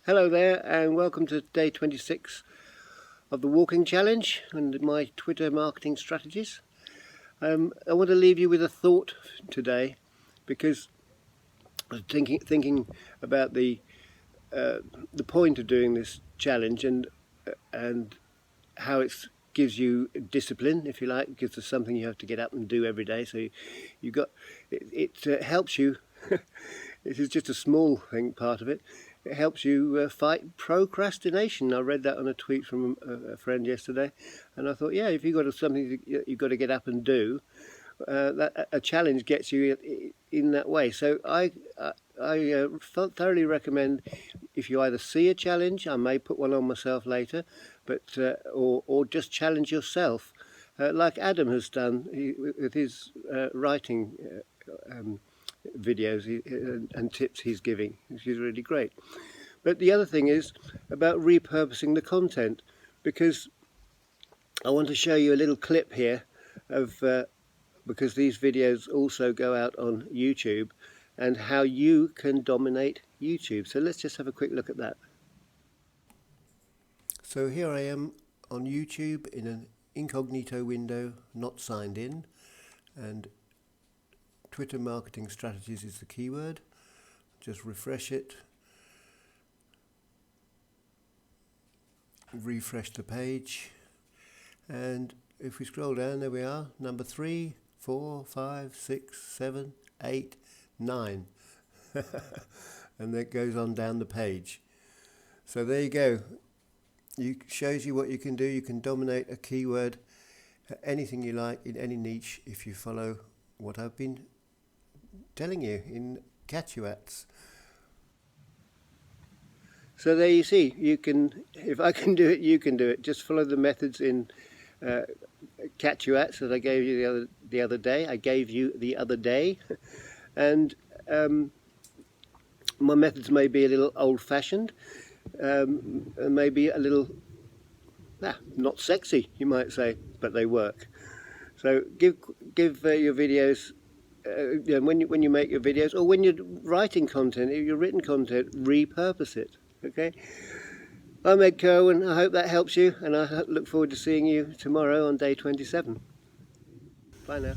Hello there and welcome to day 26 of the walking challenge and my Twitter marketing strategies. I want to leave you with a thought today because I was thinking about the point of doing this challenge and how it gives you discipline, if you like. It gives us something you have to get up and do every day, so it helps you. This is just a small thing, part of it. It helps you fight procrastination. I read that on a tweet from a friend yesterday, and I thought, yeah, if you've got something you've got to get up and do, that a challenge gets you in that way. So I thoroughly recommend, if you either see a challenge, I may put one on myself later, but or just challenge yourself, like Adam has done with his writing videos and tips he's giving, which is really great. But the other thing is about repurposing the content, because I want to show you a little clip here of because these videos also go out on YouTube, and how you can dominate YouTube. So let's just have a quick look at that. So here I am on YouTube in an incognito window, not signed in, and Twitter marketing strategies is the keyword. Just refresh it, refresh the page, and if we scroll down, there we are, number 3, 4, 5, 6, 7, 8, 9 and that goes on down the page. So there you go. It shows you what you can do. You can dominate a keyword, anything you like in any niche, if you follow what I've been telling you in catch you ats. So there you see, you can, if I can do it, you can do it. Just follow the methods in catch you ats that I gave you the other day. I gave you the other day, and my methods may be a little old-fashioned, and maybe a little not sexy, you might say, but they work. So give your videos. When you make your videos, or when you're writing content, if you're written content, repurpose it. Okay. I'm Ed Kirwan. I hope that helps you, and I look forward to seeing you tomorrow on day 27. Bye now.